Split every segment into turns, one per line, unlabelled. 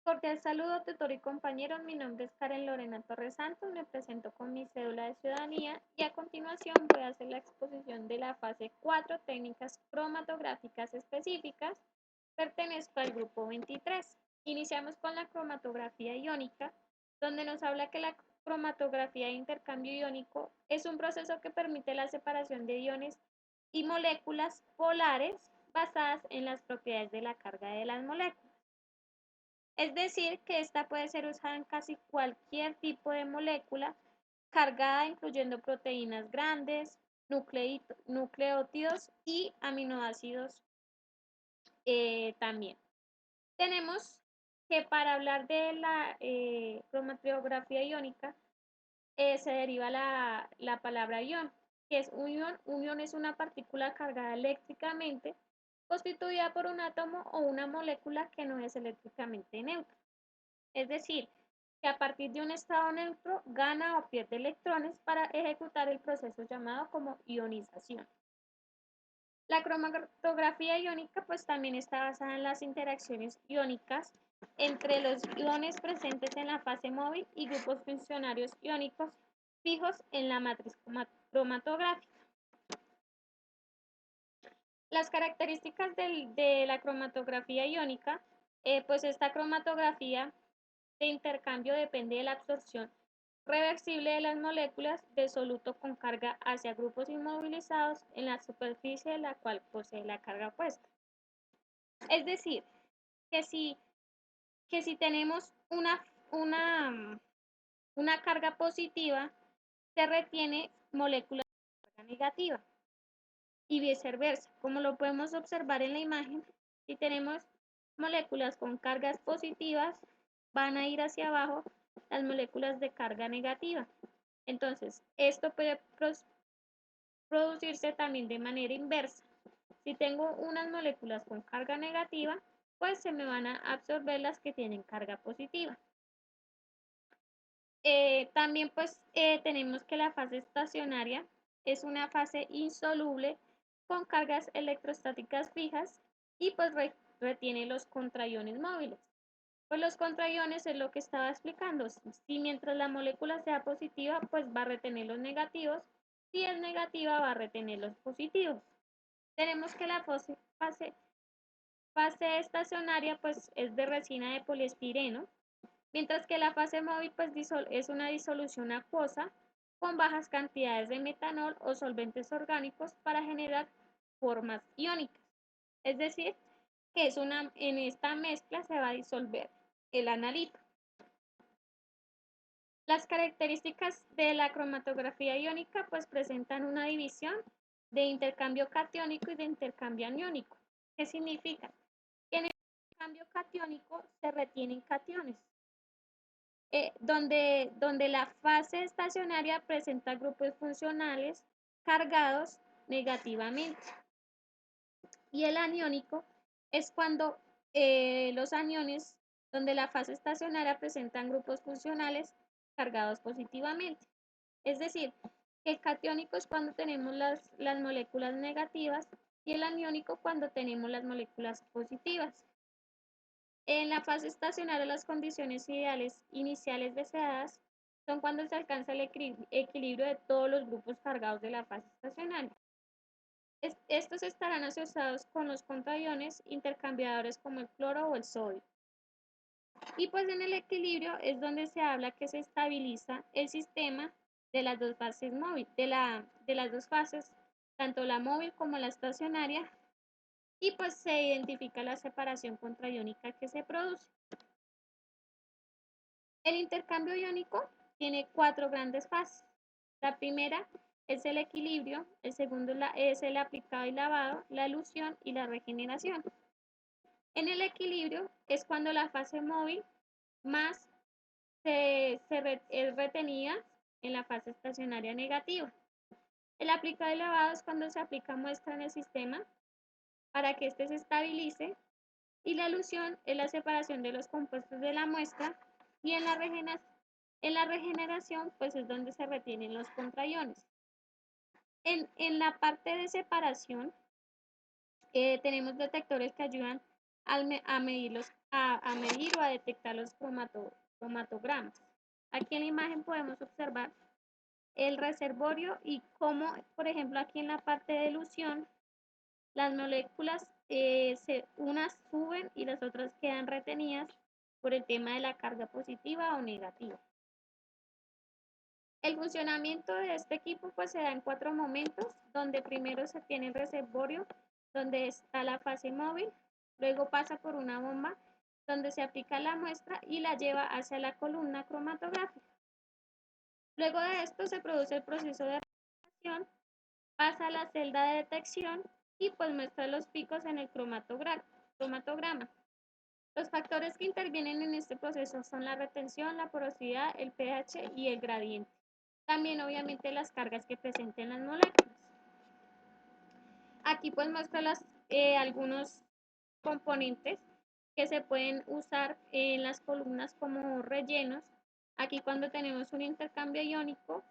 Cordial saludo, tutor y compañeros. Mi nombre es Karen Lorena Torres Santos. Me presento con mi cédula de ciudadanía y a continuación voy a hacer la exposición de la fase 4, técnicas cromatográficas específicas. Pertenezco al grupo 23. Iniciamos con la cromatografía iónica, donde nos habla que la cromatografía de intercambio iónico es un proceso que permite la separación de iones y moléculas polares basadas en las propiedades de la carga de las moléculas. Es decir, que esta puede ser usada en casi cualquier tipo de molécula cargada, incluyendo proteínas grandes, nucleótidos y aminoácidos también. Tenemos que para hablar de la cromatografía iónica se deriva la palabra ion, que es un ion. Un ion es una partícula cargada eléctricamente constituida por un átomo o una molécula que no es eléctricamente neutra. Es decir, que a partir de un estado neutro gana o pierde electrones para ejecutar el proceso llamado como ionización. La cromatografía iónica pues también está basada en las interacciones iónicas entre los iones presentes en la fase móvil y grupos funcionarios iónicos fijos en la matriz cromatográfica. Las características de la cromatografía iónica, pues esta cromatografía de intercambio depende de la absorción reversible de las moléculas de soluto con carga hacia grupos inmovilizados en la superficie de la cual posee la carga opuesta. Es decir, que si, que si tenemos una carga positiva, se retiene moléculas de carga negativa y viceversa. Como lo podemos observar en la imagen, si tenemos moléculas con cargas positivas, van a ir hacia abajo las moléculas de carga negativa. Entonces, esto puede producirse también de manera inversa. Si tengo unas moléculas con carga negativa, pues se me van a absorber las que tienen carga positiva. También pues tenemos que la fase estacionaria es una fase insoluble con cargas electrostáticas fijas y pues retiene los contraiones móviles. Pues los contraiones es lo que estaba explicando. Si mientras la molécula sea positiva, pues va a retener los negativos. Si es negativa, va a retener los positivos. Tenemos que la fase estacionaria pues es de resina de poliestireno, mientras que la fase móvil pues es una disolución acuosa con bajas cantidades de metanol o solventes orgánicos para generar formas iónicas. Es decir, que en esta mezcla se va a disolver el analito. Las características de la cromatografía iónica pues presentan una división de intercambio catiónico y de intercambio aniónico. ¿Qué significa? Que en el intercambio catiónico se retienen cationes, donde la fase estacionaria presenta grupos funcionales cargados negativamente. Y el aniónico es cuando los aniones, donde la fase estacionaria presentan grupos funcionales cargados positivamente. Es decir, que el catiónico es cuando tenemos las moléculas negativas y el aniónico cuando tenemos las moléculas positivas. En la fase estacionaria, las condiciones ideales iniciales deseadas son cuando se alcanza el equilibrio de todos los grupos cargados de la fase estacionaria. Estos estarán asociados con los contraiones intercambiadores como el cloro o el sodio. Y pues en el equilibrio es donde se habla que se estabiliza el sistema de las dos fases móviles, de las dos fases, tanto la móvil como la estacionaria, y pues se identifica la separación contraiónica que se produce. El intercambio iónico tiene 4 grandes fases. La primera es el equilibrio, el segundo es el aplicado y lavado, la elusión y la regeneración. En el equilibrio es cuando la fase móvil más es retenida en la fase estacionaria negativa. El aplicado y lavado es cuando se aplica muestra en el sistema para que éste se estabilice, y la elusión es la separación de los compuestos de la muestra, y en la regeneración pues es donde se retienen los contraiones. En la parte de separación tenemos detectores que ayudan a medir a medir o a detectar los cromatogramas. Aquí en la imagen podemos observar el reservorio y cómo, por ejemplo, aquí en la parte de elusión, las moléculas unas suben y las otras quedan retenidas por el tema de la carga positiva o negativa. El funcionamiento de este equipo pues se da en 4 momentos, donde primero se tiene el reservorio, donde está la fase móvil, luego pasa por una bomba, donde se aplica la muestra y la lleva hacia la columna cromatográfica. Luego de esto se produce el proceso de reacción, pasa a la celda de detección y pues muestra los picos en el cromatograma. Los factores que intervienen en este proceso son la retención, la porosidad, el pH y el gradiente. También obviamente las cargas que presenten las moléculas. Aquí pues muestra algunos componentes que se pueden usar en las columnas como rellenos. Aquí cuando tenemos un intercambio iónico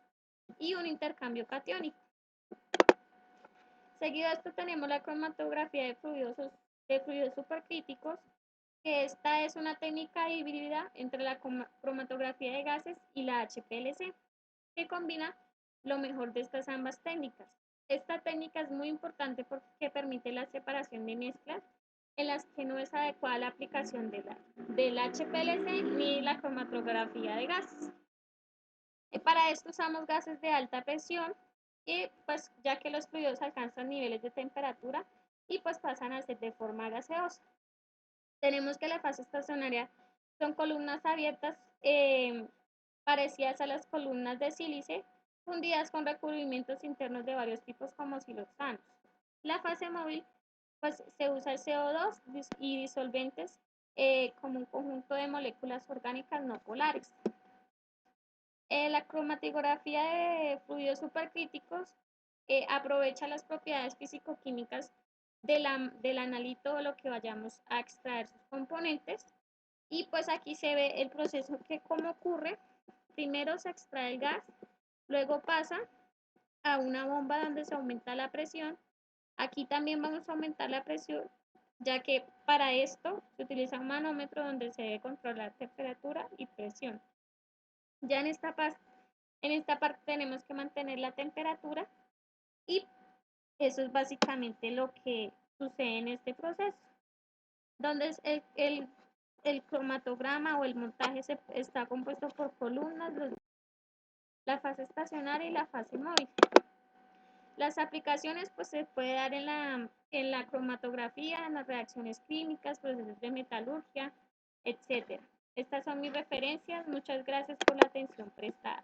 y un intercambio catiónico. Seguido de esto tenemos la cromatografía de fluidos supercríticos, que esta es una técnica híbrida entre la cromatografía de gases y la HPLC, que combina lo mejor de estas ambas técnicas. Esta técnica es muy importante porque permite la separación de mezclas en las que no es adecuada la aplicación del HPLC ni la cromatografía de gases. Para esto usamos gases de alta presión y pues ya que los fluidos alcanzan niveles de temperatura y pues pasan a ser de forma gaseosa. Tenemos que la fase estacionaria son columnas abiertas parecidas a las columnas de sílice, fundidas con recubrimientos internos de varios tipos como siloxanos. La fase móvil pues se usa el CO2 y disolventes como un conjunto de moléculas orgánicas no polares. La cromatografía de fluidos supercríticos aprovecha las propiedades físico-químicas del analito o lo que vayamos a extraer sus componentes. Y pues aquí se ve el proceso que cómo ocurre. Primero se extrae el gas, luego pasa a una bomba donde se aumenta la presión. Aquí también vamos a aumentar la presión, ya que para esto se utiliza un manómetro donde se debe controlar temperatura y presión. Ya en esta parte tenemos que mantener la temperatura y eso es básicamente lo que sucede en este proceso, donde el cromatograma o el montaje está compuesto por columnas, la fase estacionaria y la fase móvil. Las aplicaciones pues se puede dar en la cromatografía, en las reacciones químicas, procesos de metalurgia, etc. Estas son mis referencias. Muchas gracias por la atención prestada.